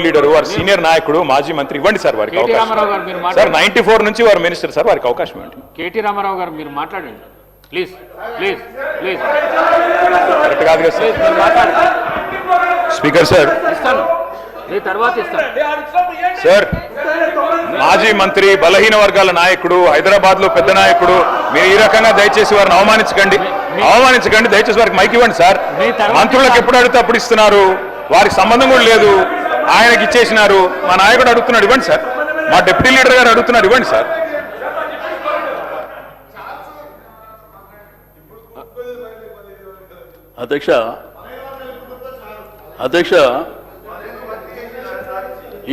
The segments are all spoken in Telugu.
లీడరు వారు సీనియర్ నాయకుడు మాజీ మంత్రి ఇవ్వండి సార్ వారికి అవకాశం సార్ 94 నుంచి వారు మినిస్టర్ సార్ వారికి అవకాశం ఇవ్వండి. కేటీ రామారావు గారు మీరు మాట్లాడండి ప్లీజ్ ప్లీజ్ ప్లీజ్. కరెక్ట్ కాదు కదా సార్. స్పీకర్ సార్ ఇస్తాను మీ తర్వాత ఇస్తాను సార్. మాజీ మంత్రి బలహీన వర్గాల నాయకుడు హైదరాబాద్ లో పెద్ద నాయకుడు మీరు ఈ రకంగా దయచేసి వారిని అవమానించకండి దయచేసి వారికి మైక్ ఇవ్వండి సార్. మంత్రులకు ఎప్పుడు అడిగితే అప్పుడు ఇస్తున్నారు వారికి సంబంధం కూడా లేదు ఆయనకి ఇచ్చేసినారు. మా నాయకుడు అడుగుతున్నాడు ఇవ్వండి సార్. మా డిప్యూటీ లీడర్ గారు అడుగుతున్నారు ఇవ్వండి సార్. అధ్యక్ష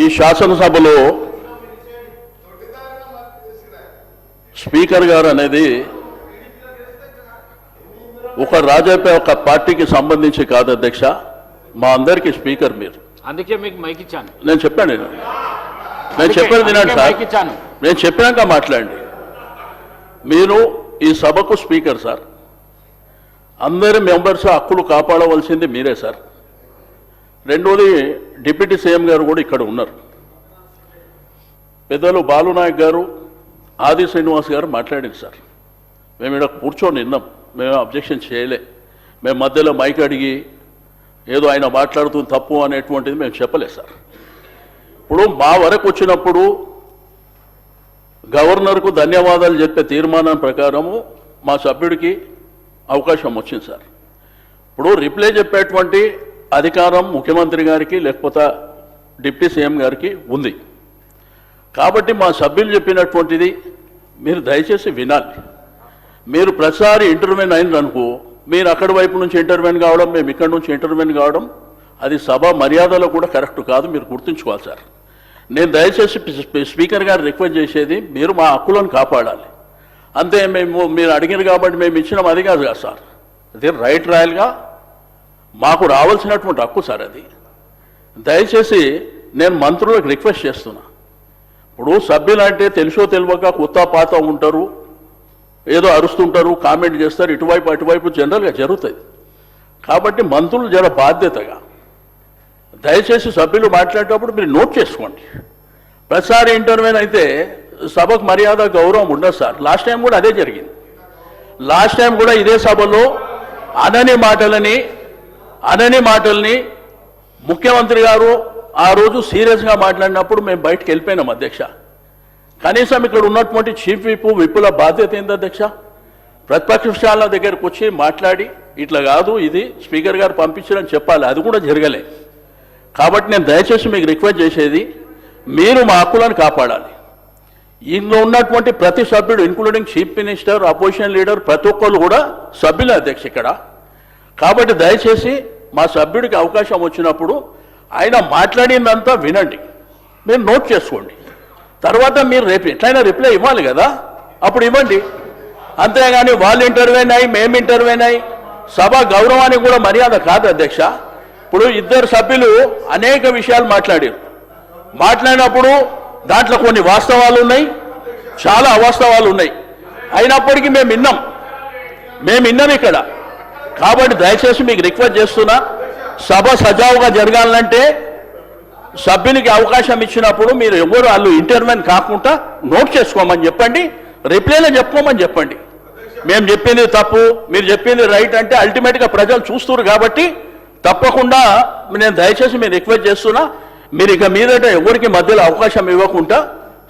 ఈ శాసనసభలో స్పీకర్ గారు అనేది ఒక పార్టీకి సంబంధించి కాదు అధ్యక్ష, మా అందరికీ స్పీకర్ మీరు. అందుకే మీకు మైక్ ఇచ్చాను. నేను చెప్పాను తినండి సార్. నేను చెప్పాక మాట్లాడండి. మీరు ఈ సభకు స్పీకర్ సార్. అందరి మెంబర్స్ హక్కులు కాపాడవలసింది మీరే సార్. రెండోది డిప్యూటీ సీఎం గారు కూడా ఇక్కడ ఉన్నారు. పెద్దలు బాలునాయక్ గారు ఆది శ్రీనివాస్ గారు మాట్లాడింది సార్. మేము ఇక్కడ కూర్చొని విన్నాం, మేము అబ్జెక్షన్ చేయలే. మేము మధ్యలో మైక్ అడిగి ఏదో ఆయన మాట్లాడుతుంది తప్పు అనేటువంటిది మేము చెప్పలేదు సార్. ఇప్పుడు మా వరకు వచ్చినప్పుడు గవర్నర్కు ధన్యవాదాలు చెప్పే తీర్మానం ప్రకారము మా సభ్యుడికి అవకాశం వచ్చింది సార్. ఇప్పుడు రిప్లై చెప్పేటువంటి అధికారం ముఖ్యమంత్రి గారికి లేకపోతే డిప్యూటీ సీఎం గారికి ఉంది. కాబట్టి మా సభ్యులు చెప్పినటువంటిది మీరు దయచేసి వినాలి. మీరు ప్రతిసారి ఇంటర్వ్యూన్ అయిననుకో మీరు అక్కడి వైపు నుంచి ఇంటర్వ్యూన్ కావడం మేము ఇక్కడి నుంచి ఇంటర్వ్యూన్ కావడం అది సభ మర్యాదలో కూడా కరెక్ట్ కాదు. మీరు గుర్తుంచుకోవాలి సార్. నేను దయచేసి స్పీకర్ గారు రిక్వెస్ట్ చేసేది మీరు మా హక్కులను కాపాడాలి అంతే. మీరు అడిగారు కాబట్టి మేము ఇచ్చినాం అది కాదు కదా సార్. అది రైట్ రాయల్గా మాకు రావాల్సినటువంటి హక్కు సార్ అది. దయచేసి నేను మంత్రులకు రిక్వెస్ట్ చేస్తున్నా. ఇప్పుడు సభ్యులు అంటే తెలుసో తెలియక కొత్త పాత ఉంటారు, ఏదో అరుస్తుంటారు, కామెంట్ చేస్తారు, ఇటువైపు అటువైపు జనరల్గా జరుగుతుంది. కాబట్టి మంత్రులు జర బాధ్యతగా దయచేసి సభ్యులు మాట్లాడేటప్పుడు మీరు నోట్ చేసుకోండి. ప్రతిసారి ఇంటర్వ్యూన్ అయితే సభకు మర్యాద గౌరవం ఉండదు సార్. లాస్ట్ టైం కూడా అదే జరిగింది. లాస్ట్ టైం కూడా ఇదే సభలో అనని మాటల్ని ముఖ్యమంత్రి గారు ఆ రోజు సీరియస్గా మాట్లాడినప్పుడు మేము బయటకు వెళ్ళిపోయినాం అధ్యక్ష. కనీసం ఇక్కడ ఉన్నటువంటి చీఫ్ విప్పుల బాధ్యత ఏంది అధ్యక్ష? ప్రతిపక్షాల దగ్గరకు వచ్చి మాట్లాడి ఇట్లా కాదు ఇది స్పీకర్ గారు పంపించారని చెప్పాలి. అది కూడా జరగలే. కాబట్టి నేను దయచేసి మీకు రిక్వెస్ట్ చేసేది మీరు మా హక్కులను కాపాడాలి. ఇందులో ఉన్నటువంటి ప్రతి సభ్యుడు including chief minister, opposition leader ప్రతి ఒక్కరు కూడా సభ్యులే అధ్యక్ష ఇక్కడ. కాబట్టి దయచేసి మా సభ్యుడికి అవకాశం వచ్చినప్పుడు ఆయన మాట్లాడిందంతా వినండి, మీరు నోట్ చేసుకోండి. తర్వాత మీరు రేపు ఎట్లయినా రిప్లై ఇవ్వాలి కదా, అప్పుడు ఇవ్వండి. అంతేగాని వాళ్ళు ఇంటర్వ్యూన్ అయ్యి మేము ఇంటర్వ్యూన్ అయ్యి సభ గౌరవానికి కూడా మర్యాద కాదు అధ్యక్ష. ఇప్పుడు ఇద్దరు సభ్యులు అనేక విషయాలు మాట్లాడినప్పుడు దాంట్లో కొన్ని వాస్తవాలు ఉన్నాయి, చాలా అవాస్తవాలు ఉన్నాయి. అయినప్పటికీ మేము విన్నాం ఇక్కడ. కాబట్టి దయచేసి మీకు రిక్వెస్ట్ చేస్తున్నా, సభ సజావుగా జరగాలంటే సభ్యునికి అవకాశం ఇచ్చినప్పుడు మీరు ఎవరు వాళ్ళు ఇంటర్వ్యూన్ కాకుండా నోట్ చేసుకోమని చెప్పండి, రిప్లైలో చెప్పుకోమని చెప్పండి. మేము చెప్పింది తప్పు మీరు చెప్పింది రైట్ అంటే అల్టిమేట్గా ప్రజలు చూస్తున్నారు. కాబట్టి తప్పకుండా నేను దయచేసి మీరు రిక్వెస్ట్ చేస్తున్నా, మీరు ఇక మీదట ఎవరికి మధ్యలో అవకాశం ఇవ్వకుండా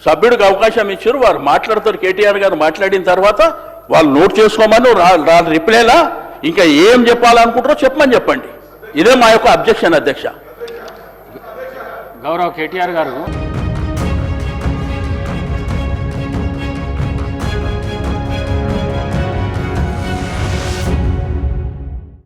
సభ్యుడికి అవకాశం ఇచ్చారు, వారు మాట్లాడతారు. కేటీఆర్ గారు మాట్లాడిన తర్వాత వాళ్ళు నోట్ చేసుకోమని రిప్లైలా ఇంకా ఏం చెప్పాలనుకుంటారో చెప్పమని చెప్పండి. ఇదే మా యొక్క అబ్జెక్షన్ అధ్యక్ష. గౌరవ్ కేటీఆర్ గారు